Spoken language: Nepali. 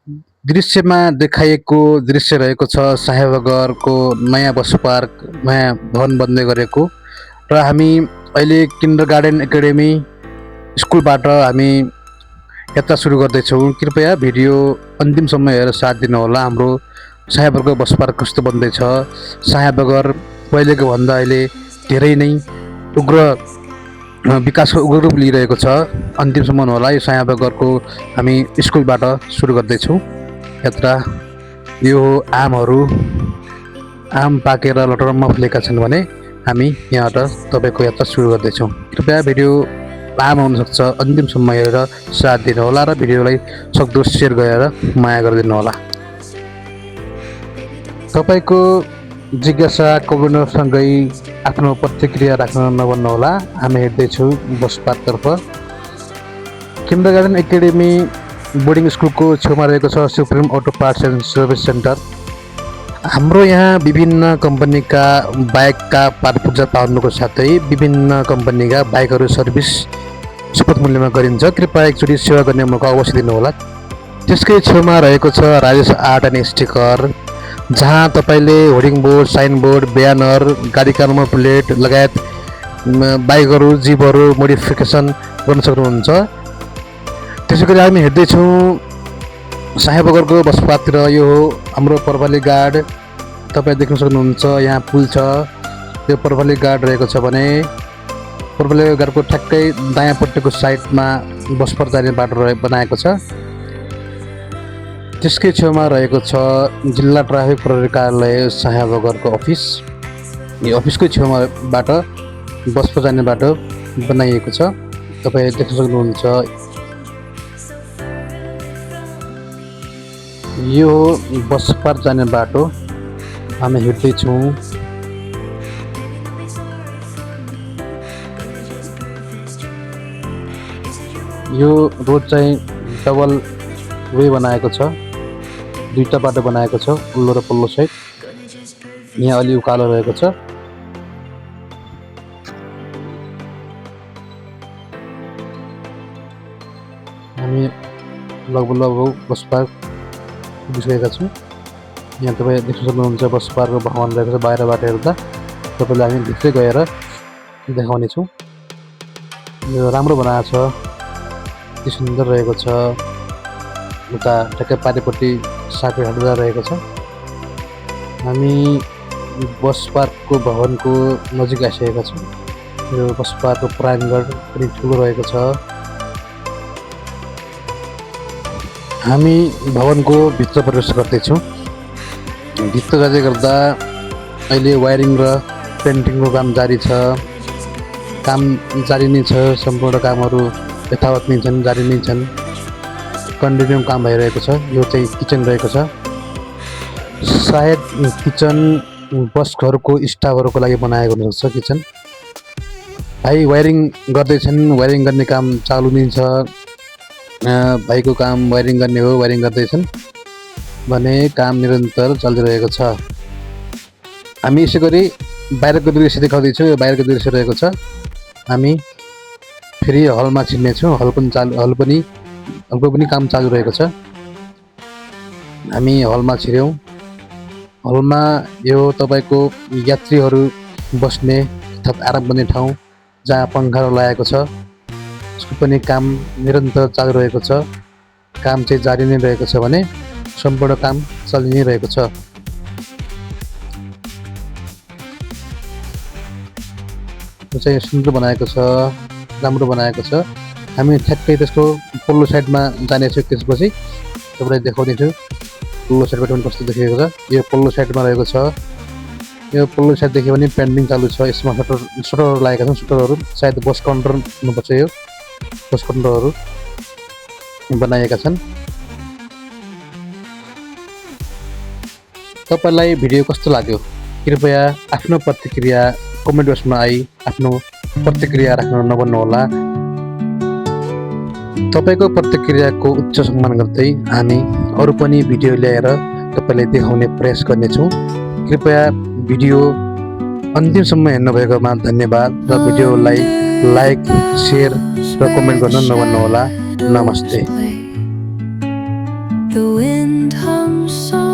दृश्यमा देखाइएको दृश्य रहेको छ साहेबगरको नयाँ बस पार्क, नयाँ भवन बन्दै गरेको र हामी अहिले किन्डरगार्टन एकाडेमी स्कुलबाट हामी यात्रा सुरु गर्दैछौँ। कृपया भिडियो अन्तिमसम्म हेरेर साथ दिनुहोला। हाम्रो साहेबगरको बस पार्क कस्तो बन्दैछ, साहेबगर पहिलेको भन्दा अहिले धेरै नै उग्र विकासको उग्र रूप लिइरहेको छ। अन्तिमसम्म होला। यो सायाबगरको हामी स्कुलबाट सुरु गर्दैछौँ यात्रा। यो आम पाकेर लटरम्म फुलेका छन् भने हामी यहाँबाट तपाईँको यात्रा सुरु गर्दैछौँ। कृपया भिडियो लामो हुनसक्छ, अन्तिमसम्म हेरेर साथ दिनुहोला र भिडियोलाई सक्दो सेयर गरेर माया गरिदिनुहोला। तपाईँको जिज्ञासा कमेन्टसँगै आफ्नो प्रतिक्रिया राख्न नभन्नुहोला। हामी हेर्दैछौँ बस पार्कतर्फ। किन्डरगार्टन एकाडेमी बोर्डिङ स्कुलको छेउमा रहेको छ supreme auto parts and service centre. हाम्रो यहाँ विभिन्न कम्पनीका बाइकका पार्ट पुर्जा पाउनुको साथै विभिन्न कम्पनीका बाइकहरू सर्भिस सुपथ मूल्यमा गरिन्छ। कृपया एकचोटि सेवा गर्ने मौका अवश्य दिनुहोला। त्यसकै छेउमा रहेको छ राजेश आर्ट एन्ड स्टिकर, जहाँ तपाईँले hoarding board, sign board, banner, गाडीका नम्बर प्लेट लगायत बाइकहरू, जिपहरू मोडिफिकेसन गर्न सक्नुहुन्छ। त्यसै गरी हामी हेर्दैछौँ साहेबगरको बस पार्कतिर। यो हो हाम्रो पर्वली गार्ड, तपाईँ देख्न सक्नुहुन्छ। यहाँ पुल छ, यो पर्वली गार्ड रहेको छ भने पर्वली गार्डको ठ्याक्कै दायाँपट्टिको साइडमा बस पार्क जाने बाटो बनाएको छ। त्यसकै छेउमा रहेको छ जिल्ला ट्राफिक प्रहरी कार्यालय साहेबगरको अफिस। यो अफिसकै छेउमाबाट बस पार्क जाने बाटो बनाइएको छ, तपाईँ देख्न सक्नुहुन्छ। यो बस पार्क जाने बाटो हामी हिँड्दैछौँ। यो रोड चाहिँ डबल वे बनाएको छ, दुईटा बाटो बनाएको छ, उल्लो र पल्लो साइड। यहाँ अलि उकालो रहेको छ। हामी लगभग बस पार्क पुगिसकेका छौँ। यहाँ तपाईँ देख्न सक्नुहुन्छ बस पार्कको भवन रहेको छ। बाहिरबाट हेर्दा तपाईँलाई हामी भित्रै गएर देखाउनेछौँ। यो राम्रो बनाएको छ, अति सुन्दर रहेको छ। उता ठ्याक्कै पारिपट्टि सापे हाट्दा रहेको छ। हामी बस पार्कको भवनको नजिक आइसकेका छौँ। यो बस पार्कको प्राङ्गण पनि ठुलो रहेको छ। हामी भवनको भित्र प्रवेश गर्दैछौँ। भित्र जाँदै गर्दा अहिले वायरिङ र पेन्टिङको काम जारी छ। काम जारी नै छ, सम्पूर्ण कामहरू यथावत नै छन्, जारी नै छन्। कन्टिन्यू काम भइरहेको छ। यो चाहिँ किचन रहेको छ। सायद किचन बसहरूको स्टाफहरूको लागि बनाएको हुनसक्छ किचन। भाइ वायरिङ गर्दैछन्, वायरिङ गर्ने काम चालु नै छ। भाइको काम वायरिङ गर्ने हो, वायरिङ गर्दैछन् भने काम निरन्तर चलिरहेको छ। हामी यसै गरी बाहिरको दृश्य देखाउँदैछौँ। यो बाहिरको दृश्य रहेको छ। हामी फेरि हलमा छिर्नेछौँ। हलको पनि काम चालु रहेको छ। हामी हलमा छिर्यौँ। हलमा यो तपाईँको यात्रीहरू बस्ने अर्थात् आराम गर्ने ठाउँ, जहाँ पङ्खाहरू लगाएको छ। यसको पनि काम निरन्तर चालु रहेको छ। काम चाहिँ जारी नै रहेको छ भने सम्पूर्ण काम चलि नै रहेको छ। यो चाहिँ सुन्दर बनाएको छ, राम्रो बनाएको छ। हामी ठ्याक्कै त्यसको पल्लो साइडमा जानेछौँ। त्यसपछि तपाईँलाई देखाउनेछु पल्लो साइडबाट पनि कस्तो देखिएको छ। यो पल्लो साइडमा रहेको छ। यो पल्लो साइड देख्यो भने पेन्टिङ चालु छ। यसमा सटरहरू लागेका छन्। सटरहरू सायद बस काउन्टर हुनुपर्छ। यो बस काउन्टरहरू बनाएका छन्। तपाईँलाई भिडियो कस्तो लाग्यो? कृपया आफ्नो प्रतिक्रिया कमेन्ट बक्समा आफ्नो प्रतिक्रिया राख्न नभन्नुहोला। तपाईँको प्रतिक्रियाको उच्च सम्मान गर्दै हामी अरू पनि भिडियो ल्याएर तपाईँलाई देखाउने प्रयास गर्नेछौँ। कृपया भिडियो अन्तिमसम्म हेर्नुभएकोमा धन्यवाद र भिडियोलाई लाइक, सेयर र कमेन्ट गर्न नभन्नुहोला। नमस्ते। The wind hums soft